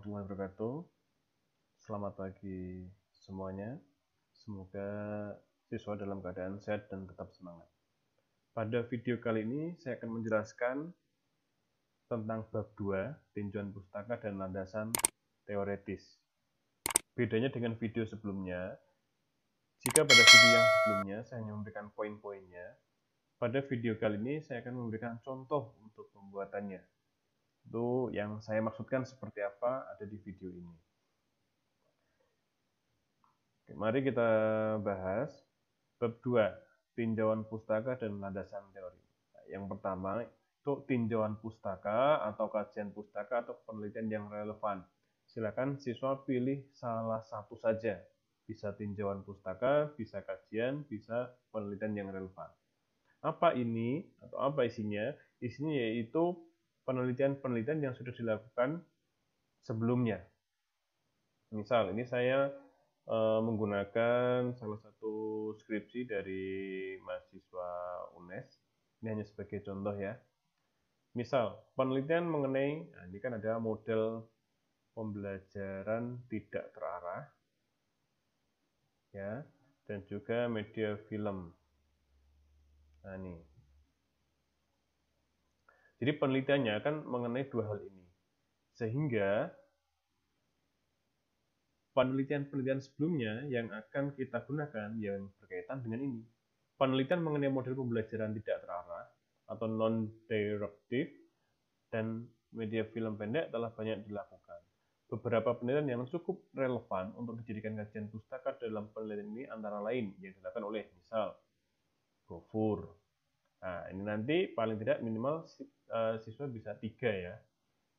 warahmatullahi wabarakatuh. Selamat pagi semuanya. Semoga siswa dalam keadaan sehat dan tetap semangat. Pada video kali ini saya akan menjelaskan tentang bab 2, tinjauan pustaka dan landasan teoretis. Bedanya dengan video sebelumnya, jika pada video yang sebelumnya saya hanya memberikan poin-poinnya, pada video kali ini saya akan memberikan contoh untuk pembuatannya. Itu yang saya maksudkan seperti apa ada di video ini. Oke, mari kita bahas bab 2, tinjauan pustaka dan landasan teori. Nah, yang pertama itu tinjauan pustaka atau kajian pustaka atau penelitian yang relevan. Silakan siswa pilih salah satu saja. Bisa tinjauan pustaka, bisa kajian, bisa penelitian yang relevan. Apa ini atau apa isinya? Isinya yaitu penelitian-penelitian yang sudah dilakukan sebelumnya. Misal, ini saya menggunakan salah satu skripsi dari mahasiswa UNES. Ini hanya sebagai contoh ya. Misal, penelitian mengenai, nah ini kan ada model pembelajaran tidak terarah, ya, dan juga media film. Nah ini. Jadi penelitiannya kan mengenai dua hal ini. Sehingga penelitian-penelitian sebelumnya yang akan kita gunakan yang berkaitan dengan ini. Penelitian mengenai model pembelajaran tidak terarah atau non-directive dan media film pendek telah banyak dilakukan. Beberapa penelitian yang cukup relevan untuk dijadikan kajian pustaka dalam penelitian ini antara lain yang dilakukan oleh misal Gofur. Nah, ini nanti paling tidak minimal siswa bisa 3 ya.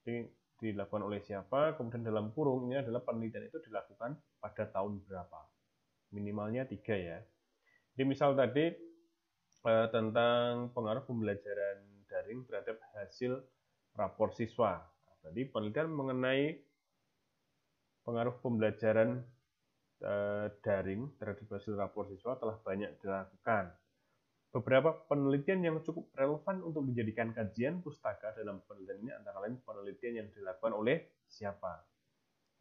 Jadi dilakukan oleh siapa, kemudian dalam kurung ini adalah penelitian itu dilakukan pada tahun berapa. Minimalnya 3 ya. Jadi misal tadi tentang pengaruh pembelajaran daring terhadap hasil rapor siswa. Tadi penelitian mengenai pengaruh pembelajaran daring terhadap hasil rapor siswa telah banyak dilakukan. Beberapa penelitian yang cukup relevan untuk dijadikan kajian pustaka dalam penelitian ini antara lain penelitian yang dilakukan oleh siapa.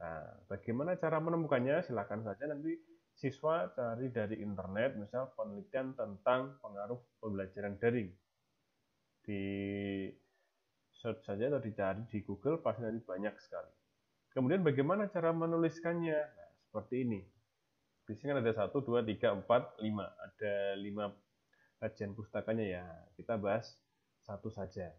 Nah, bagaimana cara menemukannya? Silakan saja nanti siswa cari dari internet, misal penelitian tentang pengaruh pembelajaran daring. Di search saja atau dicari di Google, pasti nanti banyak sekali. Kemudian bagaimana cara menuliskannya? Nah, seperti ini. Di sini kan ada 1, 2, 3, 4, 5. Ada 5 kajian pustakanya ya. Kita bahas satu saja.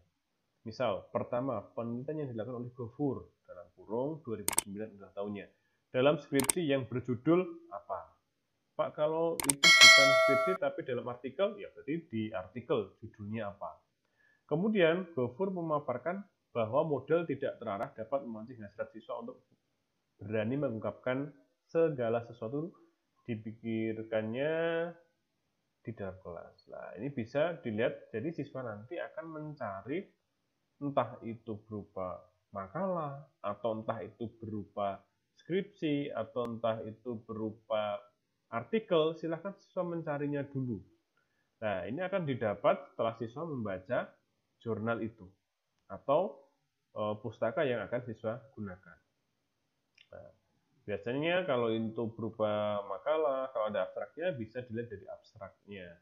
Misal, pertama, penelitian yang dilakukan oleh Gofur dalam kurung 2009 adalah tahunnya. Dalam skripsi yang berjudul apa? Pak, kalau itu bukan skripsi tapi dalam artikel, ya berarti di artikel judulnya apa? Kemudian, Gofur memaparkan bahwa model tidak terarah dapat memancing hasrat siswa untuk berani mengungkapkan segala sesuatu dipikirkannya di dalam kelas. Nah, ini bisa dilihat, jadi siswa nanti akan mencari entah itu berupa makalah, atau entah itu berupa skripsi, atau entah itu berupa artikel, silahkan siswa mencarinya dulu. Nah, ini akan didapat setelah siswa membaca jurnal itu, atau pustaka yang akan siswa gunakan. Nah, biasanya kalau itu berupa makalah, kalau ada abstraknya, bisa dilihat dari abstraknya.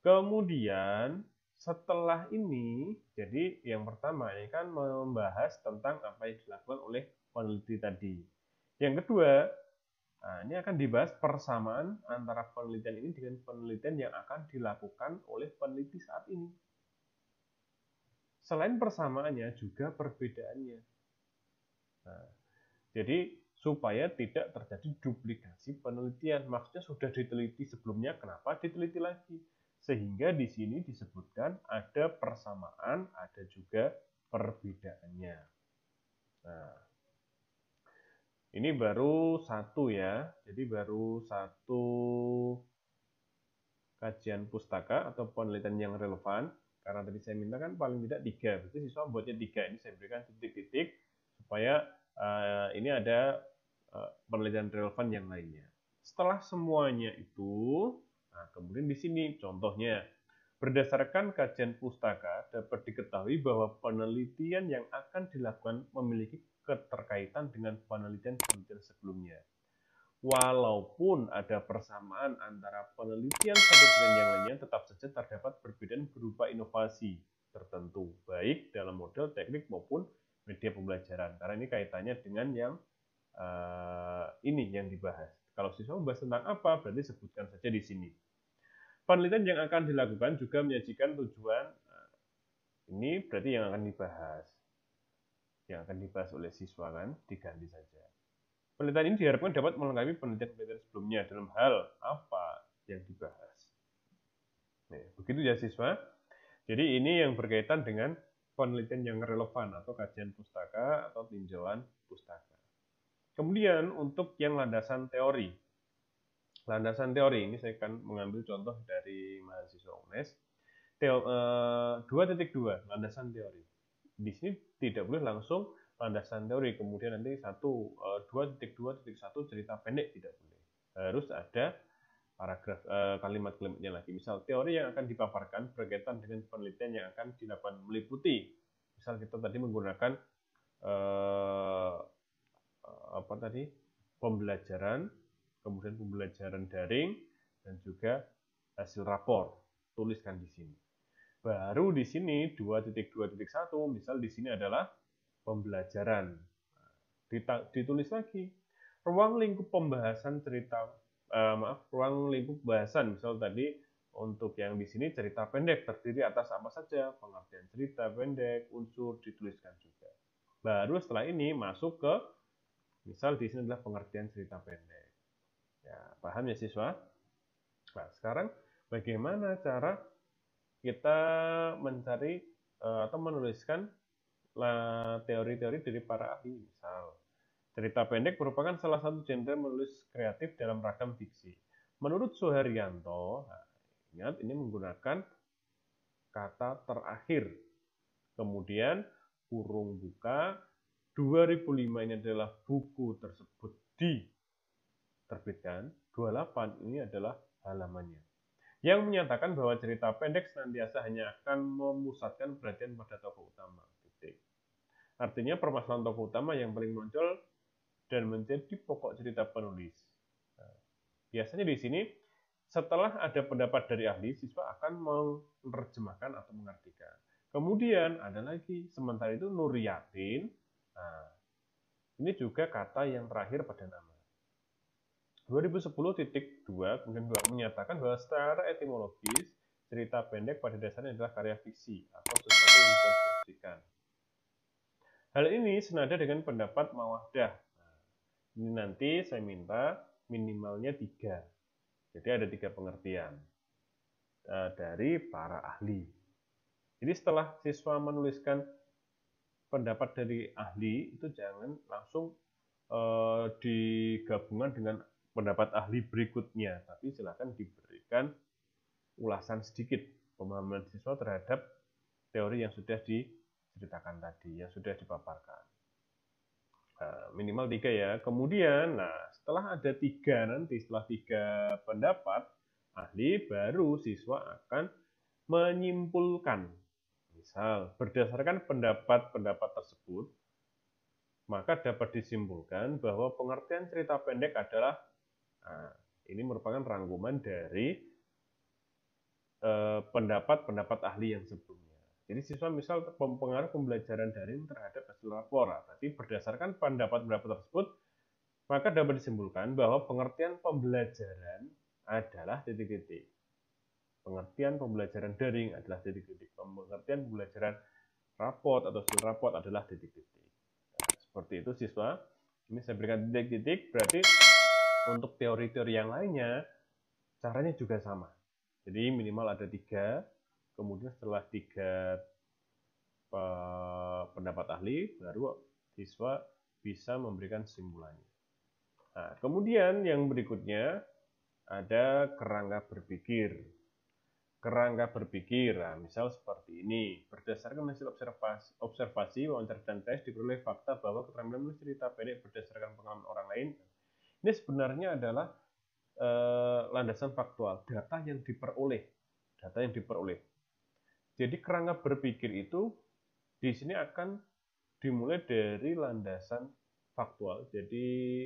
Kemudian, setelah ini, jadi yang pertama ini kan membahas tentang apa yang dilakukan oleh peneliti tadi. Yang kedua, nah ini akan dibahas persamaan antara penelitian ini dengan penelitian yang akan dilakukan oleh peneliti saat ini. Selain persamaannya, juga perbedaannya. Nah, jadi supaya tidak terjadi duplikasi penelitian. Maksudnya sudah diteliti sebelumnya, kenapa diteliti lagi? Sehingga di sini disebutkan ada persamaan, ada juga perbedaannya. Nah, ini baru satu ya. Jadi baru satu kajian pustaka atau penelitian yang relevan. Karena tadi saya minta kan paling tidak 3. Berarti siswa buatnya 3. Ini saya berikan titik-titik supaya ini ada penelitian relevan yang lainnya. Setelah semuanya itu, nah kemudian di sini contohnya Berdasarkan kajian pustaka, dapat diketahui bahwa penelitian yang akan dilakukan memiliki keterkaitan dengan penelitian-penelitian sebelumnya. Walaupun ada persamaan antara penelitian satu dengan yang lainnya, tetap saja terdapat perbedaan berupa inovasi tertentu, baik dalam model, teknik, maupun media pembelajaran. Karena ini kaitannya dengan yang ini yang dibahas. Kalau siswa membahas tentang apa, berarti sebutkan saja di sini. Penelitian yang akan dilakukan juga menyajikan tujuan. Ini berarti yang akan dibahas. Yang akan dibahas oleh siswa kan, diganti saja. Penelitian ini diharapkan dapat melengkapi penelitian-penelitian sebelumnya dalam hal apa yang dibahas. Nah, begitu ya siswa. Jadi ini yang berkaitan dengan penelitian yang relevan atau kajian pustaka atau tinjauan pustaka. Kemudian untuk yang landasan teori. Landasan teori ini saya akan mengambil contoh dari mahasiswa UNES. 2.2 landasan teori. Di sini tidak boleh langsung landasan teori, kemudian nanti 2.2.1 cerita pendek, tidak boleh. Harus ada paragraf kalimat-kalimatnya lagi. Misal teori yang akan dipaparkan berkaitan dengan penelitian yang akan dilakukan meliputi. Misal kita tadi menggunakan pembelajaran, kemudian pembelajaran daring, dan juga hasil rapor. Tuliskan di sini. Baru di sini 2.2.1, misal di sini adalah pembelajaran. Ditulis lagi. Ruang lingkup pembahasan ruang lingkup bahasan. Misal tadi untuk yang di sini cerita pendek terdiri atas apa saja, pengertian cerita pendek, unsur dituliskan juga. Baru setelah ini masuk ke misal di sini adalah pengertian cerita pendek. Ya, paham ya siswa? Nah, sekarang bagaimana cara kita mencari atau menuliskan teori-teori dari para ahli. Misal, cerita pendek merupakan salah satu genre menulis kreatif dalam ragam fiksi. Menurut Suharyanto, ingat ini menggunakan kata terakhir. Kemudian kurung buka, 2005 ini adalah buku tersebut diterbitkan, 28 ini adalah halamannya. Yang menyatakan bahwa cerita pendek senantiasa hanya akan memusatkan perhatian pada tokoh utama. Artinya permasalahan tokoh utama yang paling menonjol dan menjadi pokok cerita penulis. Nah, biasanya di sini setelah ada pendapat dari ahli, siswa akan menerjemahkan atau mengartikan. Kemudian ada lagi, sementara itu Nuryatin, nah, ini juga kata yang terakhir pada nama. 2010.2 kemudian 2 menyatakan bahwa secara etimologis cerita pendek pada dasarnya adalah karya fiksi atau sesuatu yang dikonstruksikan. Hal ini senada dengan pendapat Mawadah. Nah, ini nanti saya minta minimalnya 3. Jadi ada 3 pengertian dari para ahli. Jadi setelah siswa menuliskan pendapat dari ahli, itu jangan langsung digabungkan dengan pendapat ahli berikutnya, tapi silakan diberikan ulasan sedikit pemahaman siswa terhadap teori yang sudah diceritakan tadi, yang sudah dipaparkan. Minimal 3 ya. Kemudian, setelah ada 3 nanti, setelah 3 pendapat ahli, baru siswa akan menyimpulkan. Misal, berdasarkan pendapat-pendapat tersebut, maka dapat disimpulkan bahwa pengertian cerita pendek adalah ini merupakan rangkuman dari pendapat-pendapat ahli yang sebelumnya. Jadi siswa misal pengaruh pembelajaran daring terhadap hasil rapor. Berarti berdasarkan pendapat-pendapat tersebut, maka dapat disimpulkan bahwa pengertian pembelajaran adalah titik-titik. Pengertian pembelajaran daring adalah titik-titik. Pengertian pembelajaran raport atau hasil raport adalah titik-titik. Seperti itu siswa. Ini saya berikan titik-titik, berarti untuk teori-teori yang lainnya, caranya juga sama. Jadi minimal ada 3, kemudian setelah 3 pendapat ahli, baru siswa bisa memberikan kesimpulannya. Nah, kemudian yang berikutnya ada kerangka berpikir. Kerangka berpikir, misal seperti ini. Berdasarkan hasil observasi, wawancara dan tes, diperoleh fakta bahwa keterampilan menulis cerita pendek berdasarkan pengalaman orang lain. Ini sebenarnya adalah landasan faktual, data yang diperoleh. Jadi kerangka berpikir itu di sini akan dimulai dari landasan faktual. Jadi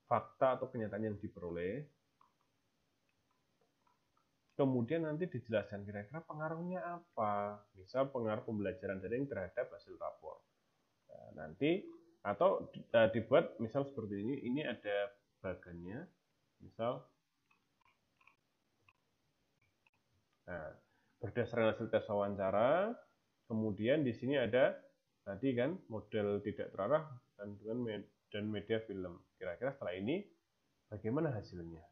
fakta atau kenyataan yang diperoleh. Kemudian nanti dijelaskan kira-kira pengaruhnya apa. Misal pengaruh pembelajaran daring terhadap hasil rapor. Nah, nanti atau dibuat misal seperti ini. Ini ada bagannya. Misal berdasarkan hasil tes wawancara, kemudian di sini ada tadi kan model tidak terarah dan media film. Kira-kira setelah ini bagaimana hasilnya?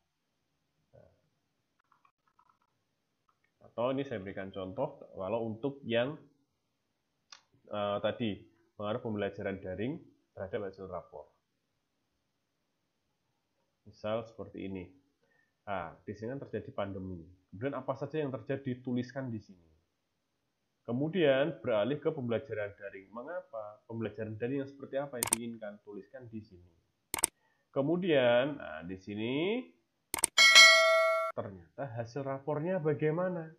Atau ini saya berikan contoh, kalau untuk yang tadi pengaruh pembelajaran daring terhadap hasil rapor. Misal seperti ini. Nah, di sini kan terjadi pandemi. Kemudian apa saja yang terjadi dituliskan di sini. Kemudian beralih ke pembelajaran daring. Mengapa? Pembelajaran daring yang seperti apa yang diinginkan? Tuliskan di sini. Kemudian, nah, di sini ternyata hasil rapornya bagaimana?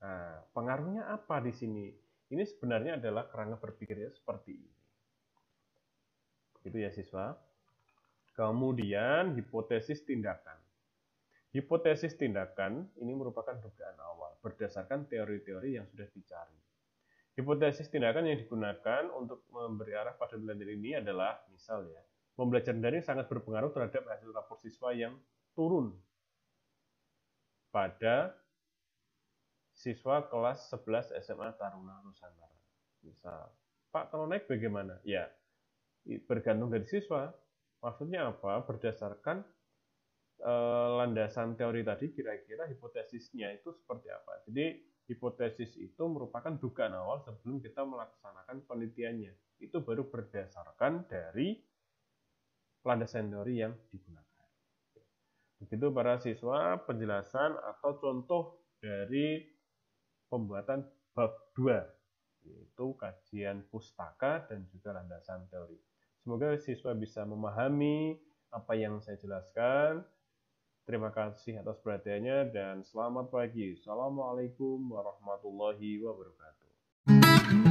Nah, pengaruhnya apa di sini? Ini sebenarnya adalah kerangka berpikirnya seperti ini. Itu ya siswa. Kemudian hipotesis tindakan. Hipotesis tindakan ini merupakan dugaan awal berdasarkan teori-teori yang sudah dicari. Hipotesis tindakan yang digunakan untuk memberi arah pada pembelajaran ini adalah, misal ya, pembelajaran daring sangat berpengaruh terhadap hasil rapor siswa yang turun pada siswa kelas 11 SMA Taruna Nusantara. Misal, Pak, kalau naik bagaimana? Ya, bergantung dari siswa. Maksudnya apa? Berdasarkan landasan teori tadi, kira-kira hipotesisnya itu seperti apa. Jadi hipotesis itu merupakan dugaan awal sebelum kita melaksanakan penelitiannya. Itu baru berdasarkan dari landasan teori yang digunakan. Begitu para siswa penjelasan atau contoh dari pembuatan bab 2, yaitu kajian pustaka dan juga landasan teori. Semoga siswa bisa memahami apa yang saya jelaskan. Terima kasih atas perhatiannya dan selamat pagi. Assalamualaikum warahmatullahi wabarakatuh.